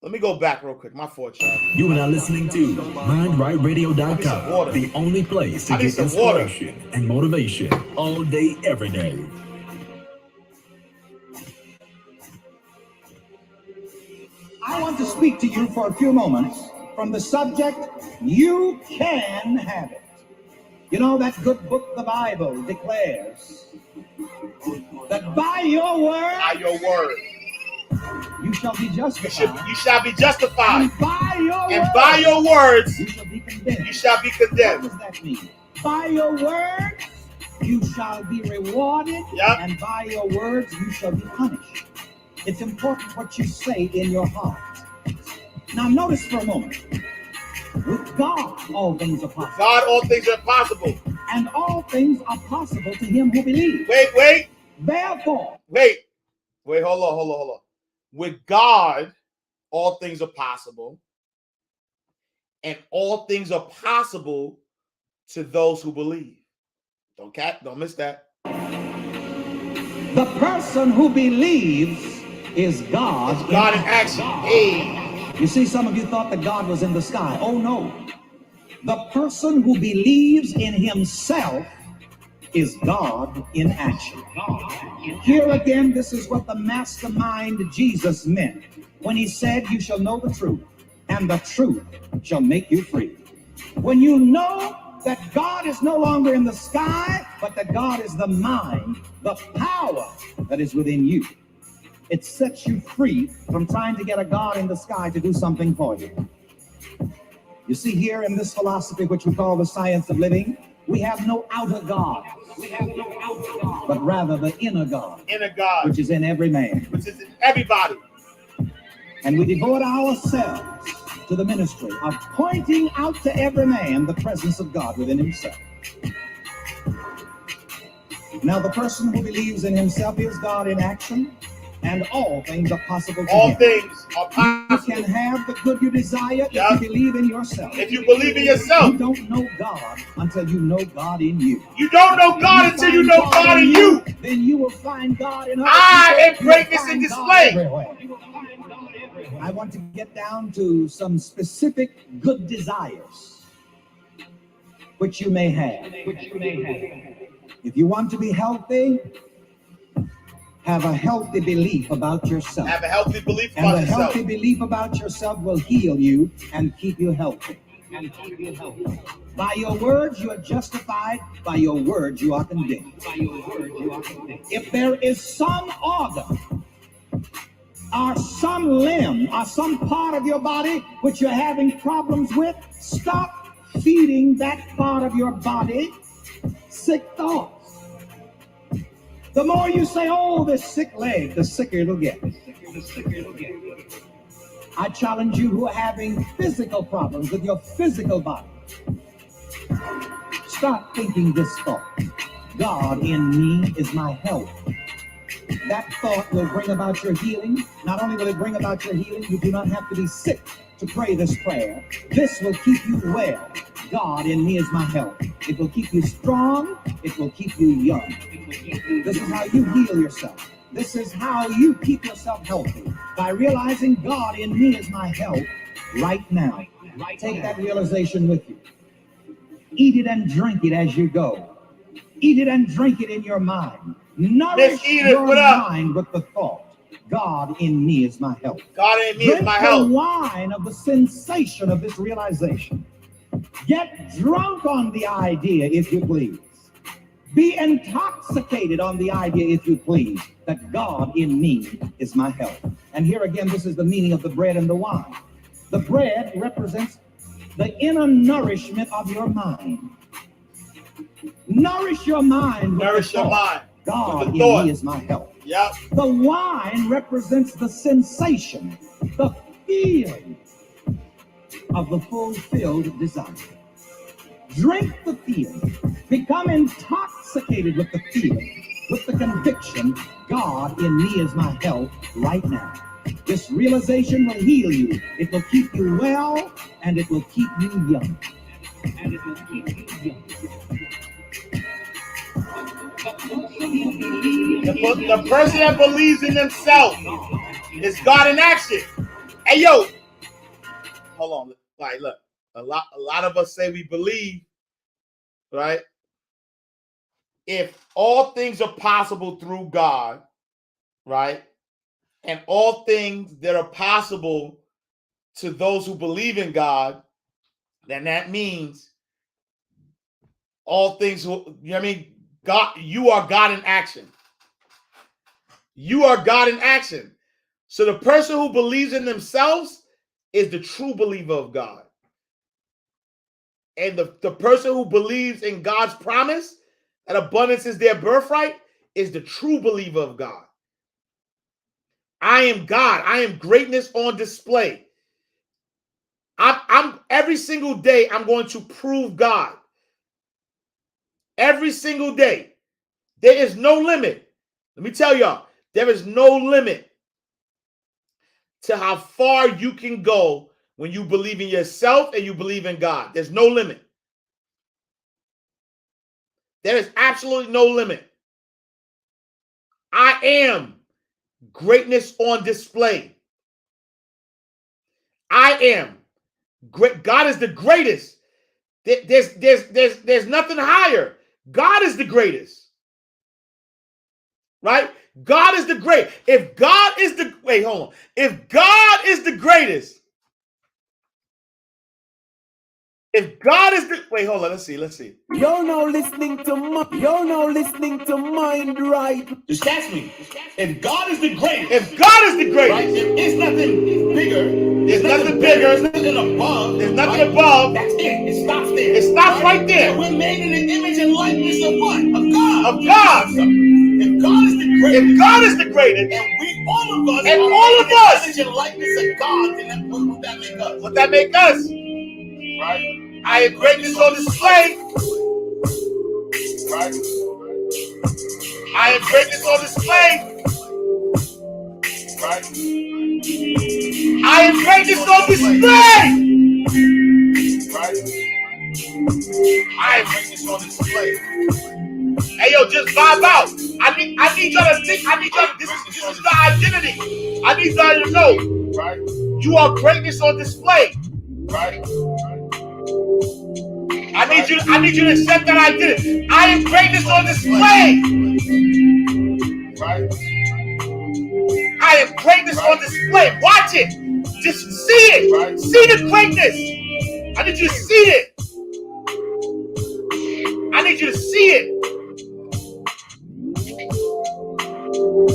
Let me go back real quick. My fault, y'all. You are now listening to MindRightRadio.com, the only place to get inspiration and motivation all day, every day. I want to speak to you for a few moments from the subject, you can have it. You know, that good book, the Bible, declares that by your word, you shall be justified. You shall be justified. And by your words, you shall be condemned. You shall be condemned. What does that mean? By your words, you shall be rewarded. Yep. And by your words, you shall be punished. It's important what you say in your heart. Now notice for a moment. With God, all things are possible. God, all things are possible. And all things are possible to him who believes. Wait. Therefore. Wait, hold on. With God, all things are possible. And all things are possible to those who believe. Don't miss that. The person who believes is God. It's God in action. Hey. You see, some of you thought that God was in the sky. Oh no. The person who believes in himself is God in action. Here again, this is what the mastermind Jesus meant when he said, you shall know the truth, and the truth shall make you free. When you know that God is no longer in the sky, but that God is the mind, the power that is within you, it sets you free from trying to get a God in the sky to do something for you. You see, here in this philosophy, which we call the science of living, we have no outer God. But rather the inner God. Inner God. Which is in every man. Which is in everybody. And we devote ourselves to the ministry of pointing out to every man the presence of God within himself. Now, the person who believes in himself is God in action, and all things are possible to All him. things are possible. You can have the good you desire if Yeah. you believe in yourself. If you believe in yourself. You don't know God until you know God in you. You don't know God until you know God in you. Then you will find God in other I am people. You will greatness in find God display. everywhere. I want to get down to some specific good desires which you may have. If you want to be healthy, have a healthy belief about yourself. Have a healthy belief And about a yourself. healthy belief about yourself will heal you and keep you healthy. By your words, you are justified. By your words, you are condemned. If there is some organ or some limb or some part of your body which you're having problems with, stop feeding that part of your body sick thoughts. The more you say, oh, this sick leg, the sicker it'll get. I challenge you who are having physical problems with your physical body. Start thinking this thought. God in me is my health. That thought will bring about your healing. Not only will it bring about your healing, you do not have to be sick to pray this prayer. This will keep you well. God in me is my health. It will keep you strong. It will keep you young. This is how you heal yourself. This is how you keep yourself healthy. By realizing God in me is my health right now. Take that realization with you. Eat it and drink it as you go. Eat it and drink it in your mind. Nourish your mind with the thought, God in me is my health. God in me Drink is my the health. wine of the sensation of this realization. Get drunk on the idea, if you please. Be intoxicated on the idea, if you please, that God in me is my health. And here again, this is the meaning of the bread and the wine. The bread represents the inner nourishment of your mind. Nourish your mind with Nourish the your thought, mind. God with in the thought. me is my health. Yep. The wine represents the sensation, the feeling of the fulfilled desire. Drink the feeling. Become intoxicated with the feeling, with the conviction, God in me is my health right now. This realization will heal you. It will keep you well, and it will keep you young. And it will keep you young. The person that believes in themselves is God in action. Hey, yo, hold on. Like, look, a lot of us say we believe, right? If all things are possible through God, right? And all things that are possible to those who believe in God, then that means all things will, you know what I mean? God, you are God in action. You are God in action. So the person who believes in themselves is the true believer of God. And the person who believes in God's promise that abundance is their birthright is the true believer of God. I am God. I am greatness on display. I'm every single day I'm going to prove God. Every single day. There is no limit. Let me tell y'all, there is no limit to how far you can go when you believe in yourself and you believe in God. There's no limit. There is absolutely no limit. I am greatness on display. I am great. God is the greatest. There's nothing higher. God is the greatest. Right? God is the great. If God is the wait, hold on. If God is the greatest, if God is the wait, hold on. Let's see. You're now listening to Mind Right. Just catch me. If God is the greatest, if God is the greatest, right, there is nothing bigger. There's nothing bigger. There's nothing above. There's nothing above. That's it. It stops there. It stops right there. And we're made in the image and likeness of what? Of God. Of God. If God is the greatest, if God is the greatest, and we all of us, and are all of made in us, the image and likeness of God, then what would that make us? What that make us? Right. I am greatness on display. Right. I am greatness on display. Right? I am greatness on display. Right? I am greatness on display. Hey yo, just vibe out. I need y'all to think. I need y'all. This is the identity. I need y'all to know. Right? You are greatness on display. Right? I need you to accept that identity. I am greatness on display. Right? I am greatness on display. Watch it. Just see it. Right. See the greatness. I need you to see it. I need you to see it.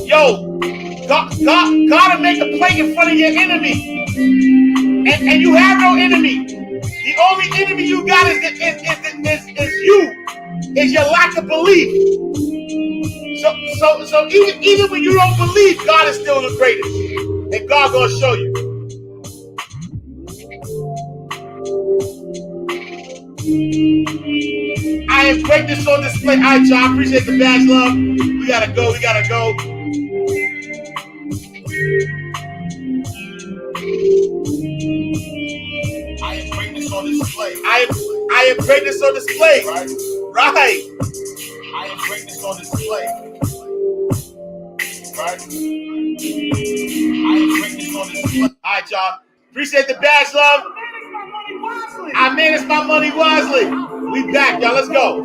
Yo, God will make a play in front of your enemy. And you have no enemy. The only enemy you got is you. Is your lack of belief. So even when you don't believe, God is still the greatest. And God gonna show you. I am greatness on display. All right, y'all. I appreciate the badge, love. We gotta go. I am greatness on display. I am greatness on display. Right. I am greatness on display. Right? I am greatness on display. All right, y'all. Appreciate the badge, love. I manage my money wisely. We back, y'all. Let's go.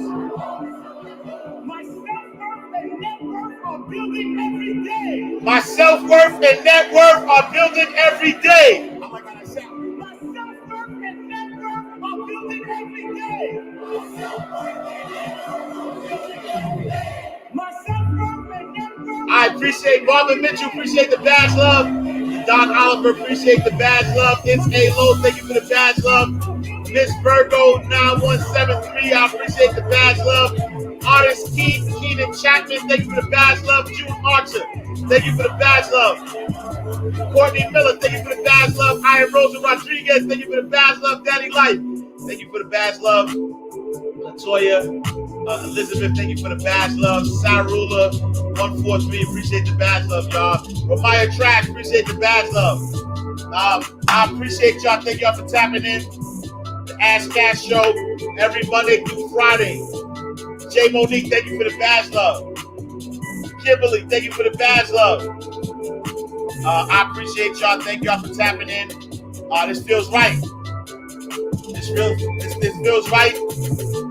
My self-worth and net worth are building every day. I appreciate Marvin Mitchell. Appreciate the badge, love. Don Oliver. Appreciate the badge, love. It's A-Lo. Thank you for the badge, love. Miss Virgo 9173. I appreciate the badge, love. Artist Keith Keenan Chapman. Thank you for the badge, love. June Archer. Thank you for the badge, love. Courtney Miller. Thank you for the badge, love. Iron Rosa Rodriguez. Thank you for the badge, love. Daddy Life. Thank you for the badge, love. Latoya. Elizabeth, thank you for the badge, love. Sarula 143, appreciate the badge, love, y'all. Ramaya Trash, appreciate the badge, love. I appreciate y'all. Thank y'all for tapping in. The Ash Cash Show every Monday through Friday. Jay Monique, thank you for the badge, love. Kimberly, thank you for the badge, love. I appreciate y'all. Thank y'all for tapping in. This feels right. This feels right.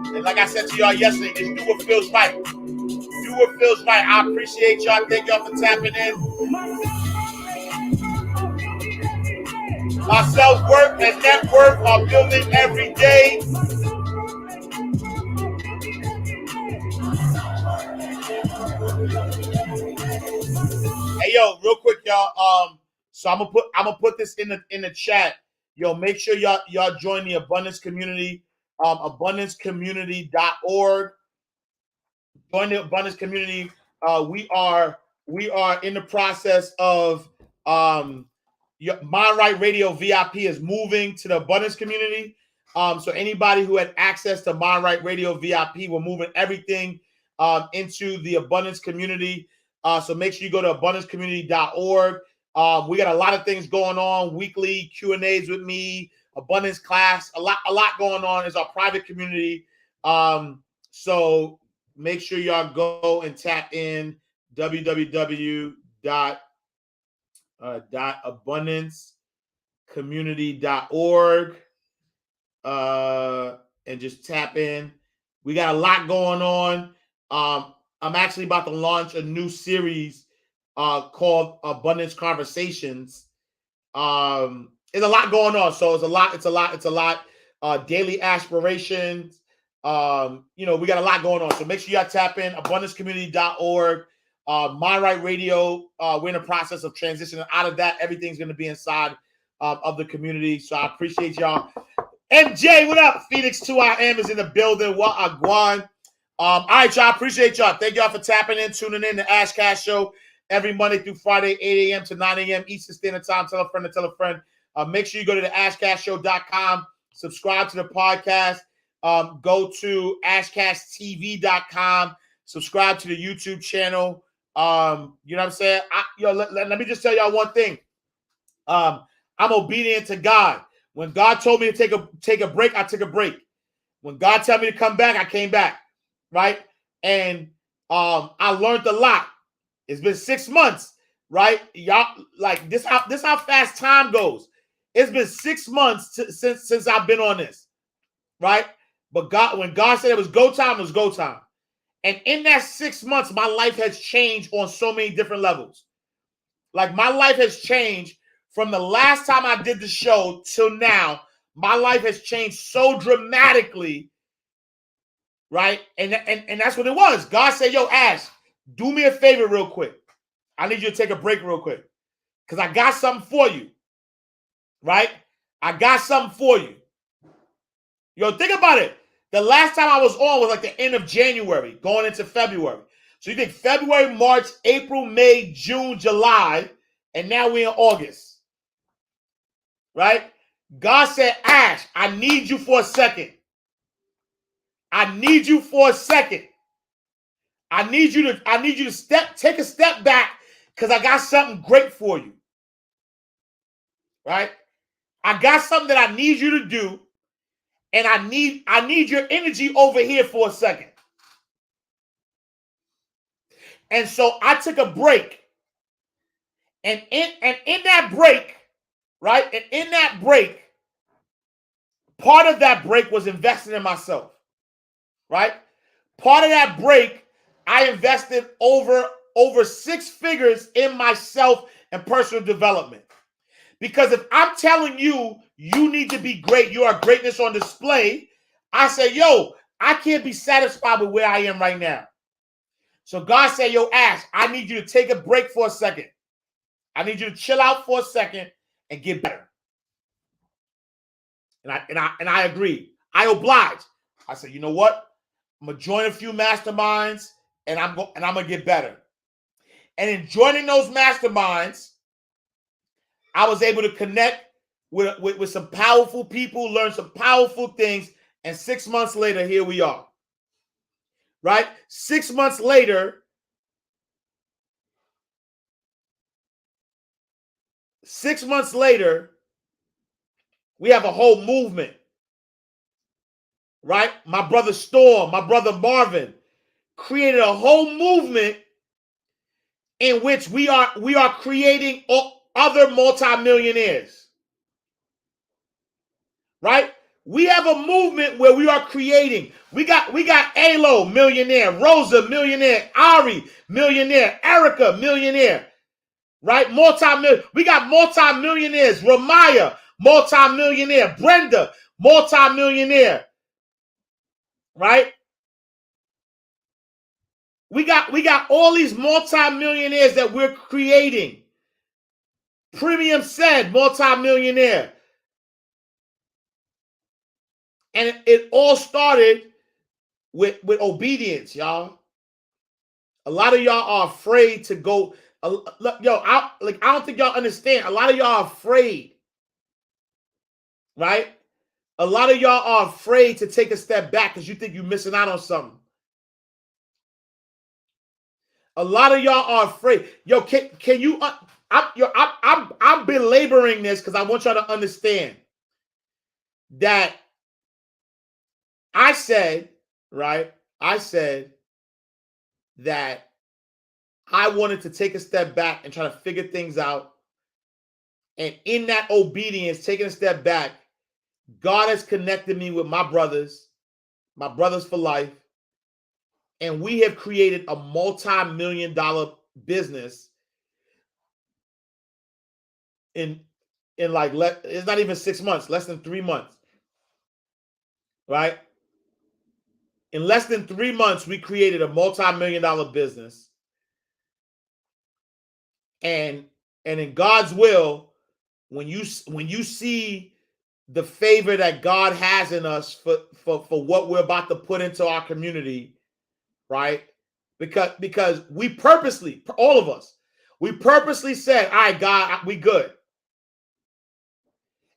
And like I said to y'all yesterday, just do what feels right. Do what feels right. I appreciate y'all. Thank y'all for tapping in. My self-worth and net worth are building every day. Hey yo, real quick, y'all. So I'm gonna put this in the chat. Yo, make sure y'all join the Abundance Community. AbundanceCommunity.org. Join the Abundance Community. We are in the process of Mind Right Radio VIP is moving to the Abundance Community. So anybody who had access to Mind Right Radio VIP, we're moving everything into the Abundance Community. So make sure you go to AbundanceCommunity.org. We got a lot of things going on. Weekly Q&As with me. Abundance class, a lot going on. Is our private community. So make sure y'all go and tap in www.abundancecommunity.org and just tap in. We got a lot going on. I'm actually about to launch a new series called Abundance Conversations. There's a lot going on, so it's a lot. Daily aspirations. We got a lot going on. So make sure y'all tap in AbundanceCommunity.org. Mind Right Radio. We're in the process of transitioning out of that. Everything's going to be inside of the community. So I appreciate y'all. MJ, what up? Phoenix 2IM is in the building. What a guan. All right, y'all. Appreciate y'all. Thank y'all for tapping in, tuning in to Ash Cash Show every Monday through Friday, 8 a.m. to 9 a.m. Eastern Standard Time. Tell a friend to tell a friend. Make sure you go to the AshCashShow.com, subscribe to the podcast. Go to AshCashTV.com, Subscribe to the YouTube channel. You know what I'm saying? Let me just tell y'all one thing. I'm obedient to God. When God told me to take a break, I took a break. When God told me to come back, I came back. Right? And I learned a lot. It's been 6 months, right? Y'all, like this how fast time goes. It's been 6 months since I've been on this, right? But when God said it was go time, it was go time. And in that 6 months, my life has changed on so many different levels. Like my life has changed from the last time I did the show till now. My life has changed so dramatically, right? And that's what it was. God said, yo, Ash, do me a favor real quick. I need you to take a break real quick because I got something for you, right? I got something for you. Yo, think about it. The last time I was on was like the end of January, going into February. So you think February, March, April, May, June, July, and now we're in August, right? God said, Ash, I need you for a second. I need you for a second. I need you to take a step back because I got something great for you. Right? I got something that I need you to do, and I need your energy over here for a second. And so I took a break. And in that break, right? And in that break, part of that break was investing in myself. Right? Part of that break, I invested over 6 figures in myself and personal development. Because if I'm telling you, you need to be great, you are greatness on display, I say, yo, I can't be satisfied with where I am right now. So God said, yo, Ash, I need you to take a break for a second. I need you to chill out for a second and get better. And I agreed. I obliged. I said, you know what? I'm gonna join a few masterminds and I'm gonna get better. And in joining those masterminds, I was able to connect with some powerful people, learn some powerful things, and 6 months later, here we are. Right? 6 months later, we have a whole movement. Right? My brother Storm, my brother Marvin created a whole movement in which we are creating other multimillionaires. Right? We have a movement where we are creating. We got Alo, millionaire, Rosa, millionaire, Ari, millionaire, Erica, millionaire. Right? We got multimillionaires. Ramaya, multimillionaire. Brenda, multimillionaire. Right? We got all these multimillionaires that we're creating. Premium said multimillionaire. And it all started with obedience, y'all. A lot of y'all are afraid to go. I don't think y'all understand. A lot of y'all are afraid. Right? A lot of y'all are afraid to take a step back because you think you're missing out on something. A lot of y'all are afraid. Yo, can you? I'm belaboring this because I want y'all to understand that I said, right? I said that I wanted to take a step back and try to figure things out. And in that obedience, taking a step back, God has connected me with my brothers for life. And we have created a multi-million-dollar business in like, it's not even 6 months, less than 3 months. Right? In less than 3 months, we created a multi-million-dollar business. And in God's will, when you see the favor that God has in us for what we're about to put into our community, right? Because we purposely, all of us, we purposely said, all right, God, we good.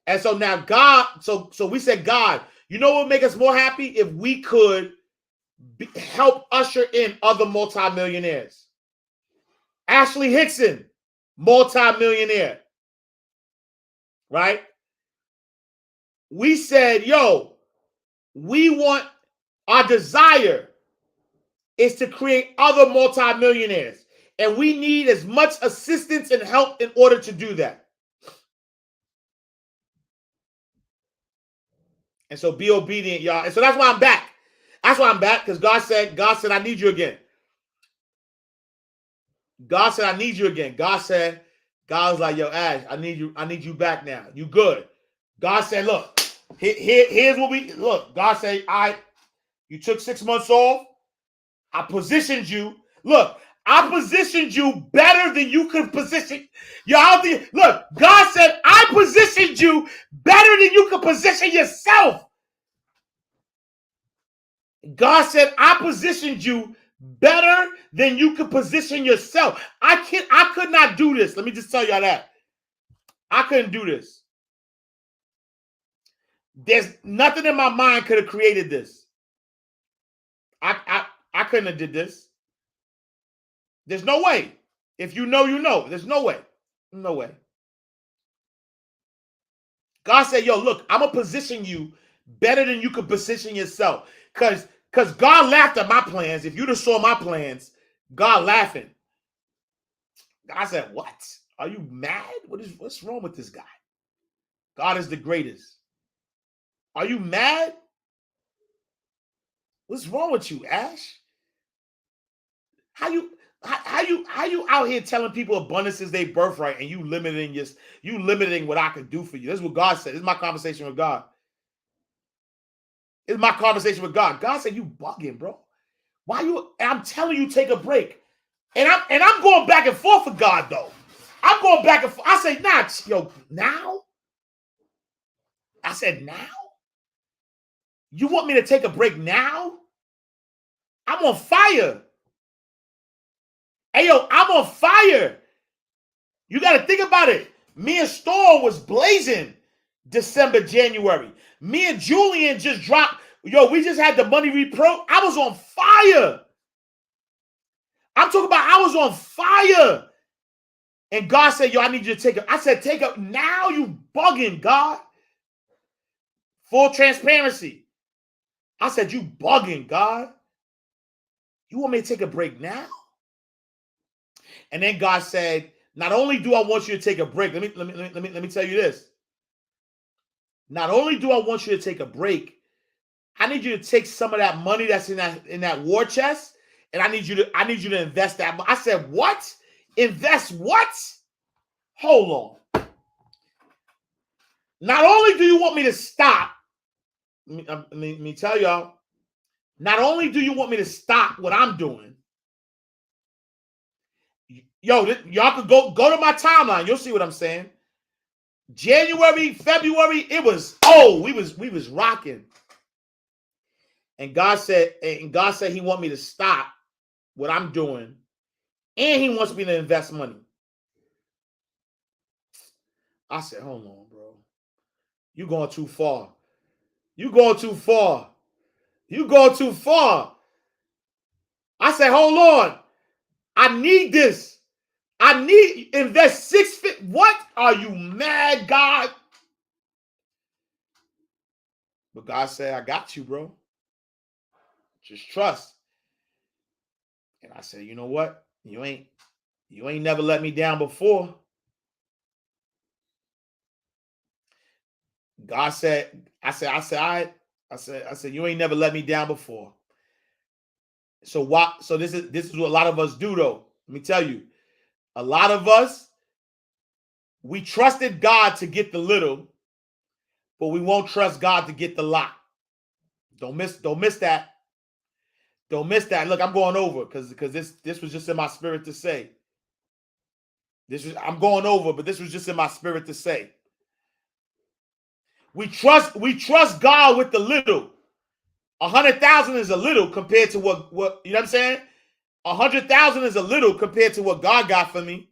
And so now God, so we said, God, you know what would make us more happy? If we could help usher in other multimillionaires. Ashley Hickson, multimillionaire, right? We said, yo, we want, our desire is to create other multimillionaires. And we need as much assistance and help in order to do that. And so be obedient, y'all. And so that's why I'm back. That's why I'm back, because God said, I need you again. God said, I need you again. God was like, yo, Ash, I need you back now. You good. God said, look, here's what we look. God said, you took 6 months off. I positioned you. Look, I positioned you better than you could position. Y'all, look, God said, I positioned you better than you could position yourself. God said, I positioned you better than you could position yourself. I could not do this. Let me just tell y'all that. I couldn't do this. There's nothing in my mind could have created this. I couldn't have did this. There's no way. If you know, you know. There's no way. No way. God said, yo, look, I'm going to position you better than you could position yourself. Because God laughed at my plans. If you'd have saw my plans, God laughing. I said, what? Are you mad? What's wrong with this guy? God is the greatest. Are you mad? What's wrong with you, Ash? How you out here telling people abundance is their birthright and you limiting what I could do for you? This is what God said. This is my conversation with God. It's my conversation with God. God said, you bugging, bro. I'm telling you, take a break. And I'm going back and forth with God, though. I'm going back and forth. I say, nah, yo, now? I said, now? You want me to take a break now? I'm on fire. Hey, yo, I'm on fire. You got to think about it. Me and Storm was blazing December, January. Me and Julian just dropped. Yo, we just had the Money Repro. I was on fire. I'm talking about I was on fire. And God said, yo, I need you to take up. I said, take up now. You bugging, God. Full transparency. I said, you bugging, God. You want me to take a break now? And then God said, not only do I want you to take a break, let me tell you this. Not only do I want you to take a break, I need you to take some of that money that's in that war chest, and I need you to invest that. I said, what? Invest what? Hold on. Not only do you want me to stop, let me tell y'all, not only do you want me to stop what I'm doing, yo, y'all could go to my timeline. You'll see what I'm saying. January, February, we was rocking. And God said he want me to stop what I'm doing, and he wants me to invest money. I said, hold on, bro. You going too far. You going too far. You going too far. I said, hold on. I need this. I need invest 6 feet. What? Are you mad, God? But God said, I got you, bro. Just trust. And I said, you know what? You ain't never let me down before. God said, I said, you ain't never let me down before. So this is what a lot of us do, though. Let me tell you. A lot of us, we trusted God to get the little, but we won't trust God to get the lot. Don't miss that. Don't miss that. Look, I'm going over because this was just in my spirit to say. I'm going over, but this was just in my spirit to say. We trust God with the little. 100,000 is a little compared to what you know what I'm saying? 100,000 is a little compared to what God got for me.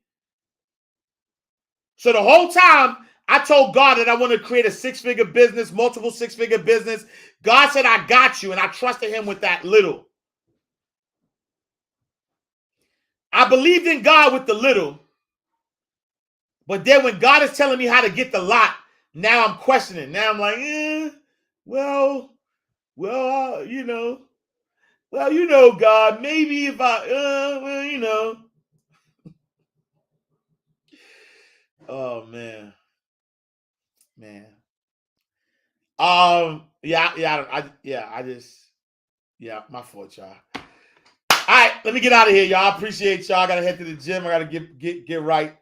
So the whole time I told God that I want to create a 6-figure business, multiple 6-figure business. God said, I got you. And I trusted him with that little. I believed in God with the little, but then when God is telling me how to get the lot, now I'm questioning. Now I'm like, well, you know, God, maybe if I, oh man. My fault, y'all. All right, let me get out of here, y'all. I appreciate y'all. I gotta head to the gym. I gotta get right.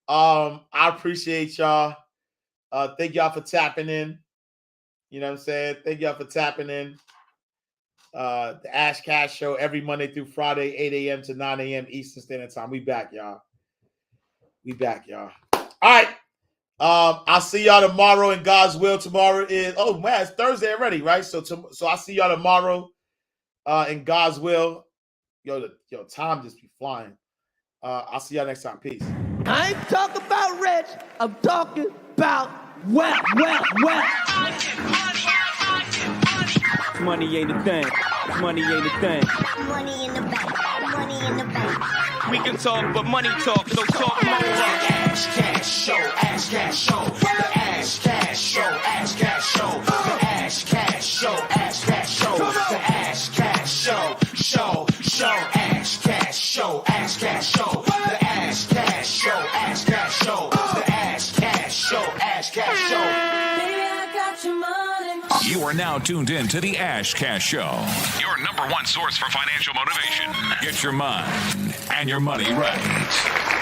I appreciate y'all. Thank y'all for tapping in. You know what I'm saying? Thank y'all for tapping in. The Ash Cash Show every Monday through Friday, 8 a.m. to 9 a.m. Eastern Standard Time. We back, y'all. All right. I'll see y'all tomorrow in God's will. Tomorrow is it's Thursday already, right? So I'll see y'all tomorrow in God's will. Yo, time just be flying. I'll see y'all next time. Peace. I ain't talking about rich. I'm talking about wealth. Money ain't a thing. Money ain't a thing. Money in the bank. Money in the bank. We can talk, but money talk, so talk more. Ash Cash Show, Ash Cash Show. The Ash Cash Show, Ash Cash Show. The Ash Cash Show, Ash Cash Show. The Ash Cash Show, Ash Cash Show, Ash Cash Show. The Ash Cash Show, Ash Cash Show. The Ash Cash Show, Ash Cash Show. Baby, I got your money. You are now tuned in to the Ash Cash Show, your number one source for financial motivation. Get your mind and your money right.